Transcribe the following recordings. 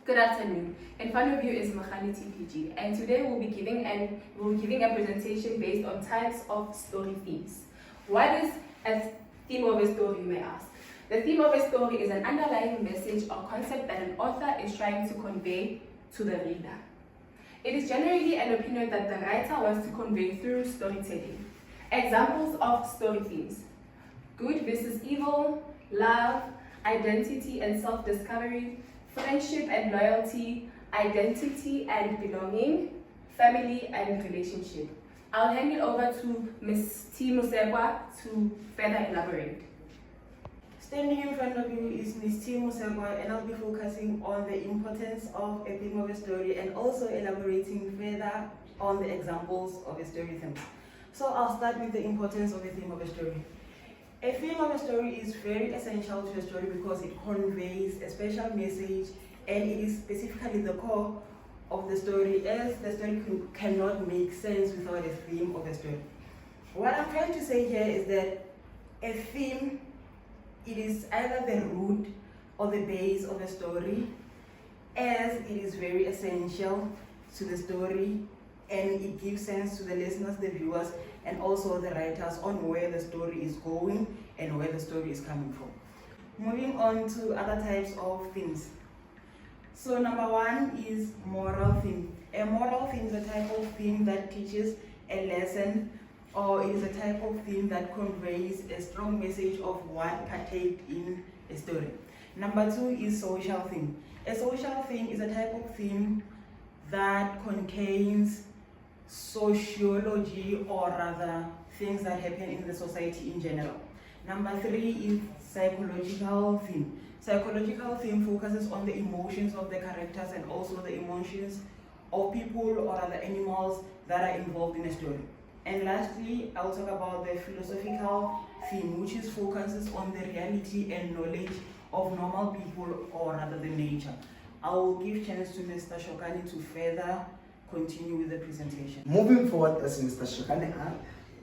Good afternoon. In front of you is Makhani TPG, and today we'll be giving a presentation based on types of story themes. What is a theme of a story, you may ask? The theme of a story is an underlying message or concept that an author is trying to convey to the reader. It is generally an opinion that the writer wants to convey through storytelling. Examples of story themes: good versus evil, love, identity and self-discovery, friendship and loyalty, identity and belonging, family and relationship. I'll hand it over to Ms. T. Musegwa to further elaborate. Standing in front of you is Ms. T. Musegwa, and I'll be focusing on the importance of a theme of a story and also elaborating further on the examples of a story theme. So I'll start with the importance of a theme of a story. A theme of a story is very essential to a story because it conveys a special message, and it is specifically the core of the story, as the story cannot make sense without a theme of a story. What I'm trying to say here is that a theme, it is either the root or the base of a story, as it is very essential to the story, and it gives sense to the listeners, the viewers, and also the writers on where the story is going and where the story is coming from. Moving on to other types of themes. So number one is moral theme. A moral theme is a type of theme that teaches a lesson, or it is a type of theme that conveys a strong message of what partake in a story. Number two is social theme. A social theme is a type of theme that contains sociology, or rather things that happen in the society in general. Number three is psychological theme. Psychological theme focuses on the emotions of the characters and also the emotions of people or other animals that are involved in a story. And lastly, I'll talk about the philosophical theme, which focuses on the reality and knowledge of normal people or rather the nature. I will give chance to Mr. Shokani to further continue with the presentation. Moving forward, as Mr. Shokani,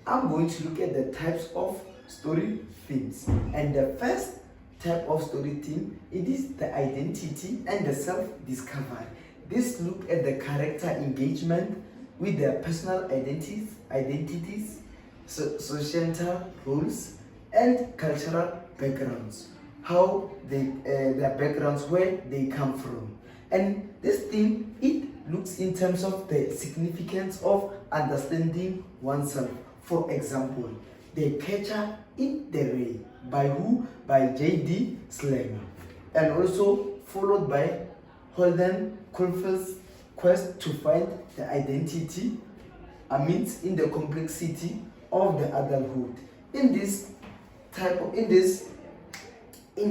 I'm going to look at the types of story themes. And the first type of story theme, it is the identity and the self-discovery. This look at the character engagement with their personal identities, societal roles, and cultural backgrounds. How their backgrounds, where they come from. And this theme, it looks in terms of the significance of understanding oneself. For example, The Catcher in the Rye. By who? By J.D. Salinger. And also followed by Holden Caulfield's quest to find the identity amidst in the complexity of the adulthood. In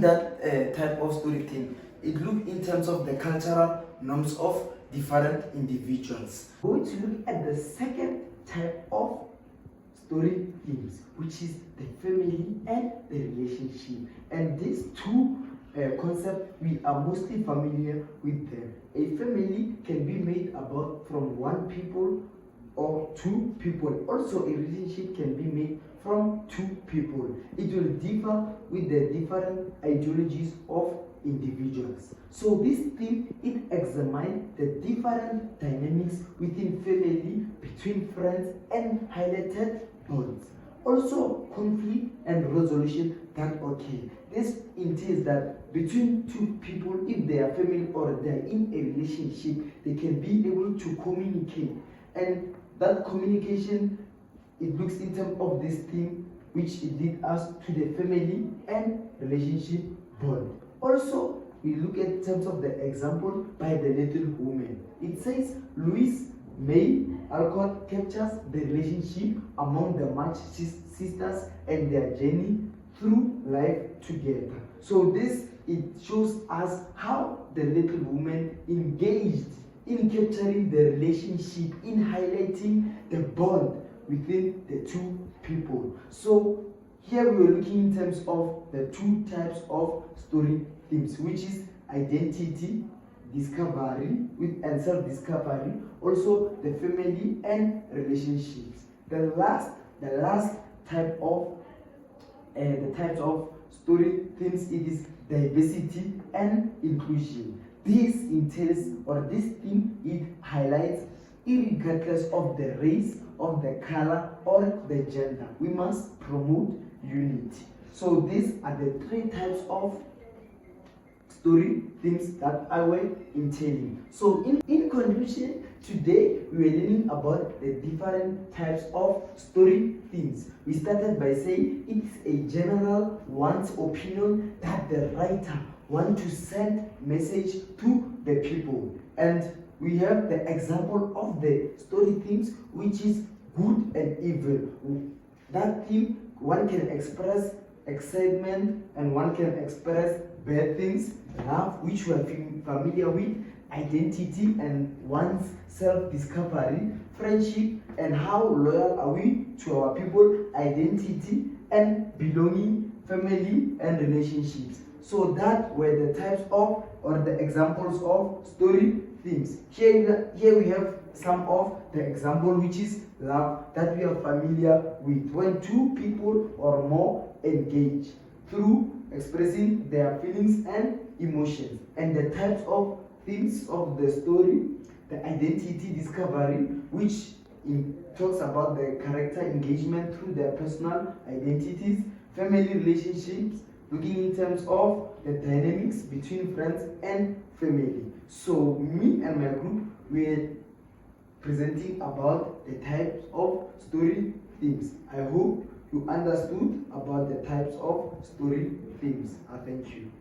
that type of story theme, it looks in terms of the cultural norms of different individuals. We're going to look at the second type of story themes, which is the family and the relationship. And these two concepts, we are mostly familiar with them. A family can be made about from one people or two people. Also, a relationship can be made from two people. It will differ with the different ideologies of individuals. So this theme, it examines the different dynamics within family, between friends, and highlighted bonds. Also, conflict and resolution that occur. This entails that between two people, if they are family or they are in a relationship, they can be able to communicate. And that communication, it looks in terms of this theme, which it leads us to the family and relationship bond. Also, we look at terms of the example by the Little Woman. It says Louise May Alcott captures the relationship among the March sisters and their journey through life together. So this, it shows us how the Little Woman engaged in capturing the relationship, in highlighting the bond within the two people. So here we are looking in terms of the two types of story themes, which is identity, discovery and self-discovery, also the family and relationships. The last type of the types of story themes, it is diversity and inclusion. this entails, or this theme, it highlights, irregardless of the race, of the color, or the gender, we must promote unity. So these are the 3 types of story themes that I will entailing. So in conclusion, today we are learning about the different types of story themes. We started by saying it's a general one's opinion that the writer wants to send message to the people. And we have the example of the story themes, which is good and evil. That theme, one can express excitement and one can express bad things, love, which we are familiar with, identity and one's self-discovery, friendship, and how loyal are we to our people, identity and belonging, family and relationships. So that were the types of, or the examples of story themes. Here we have some of the example, which is love, that we are familiar with. When 2 people or more engage through expressing their feelings and emotions. And the types of themes of the story, the identity discovery, which talks about the character engagement through their personal identities, family relationships, looking in terms of the dynamics between friends and family. So me and my group, we're presenting about the types of story themes. I hope you understood about the types of story themes. Thank you.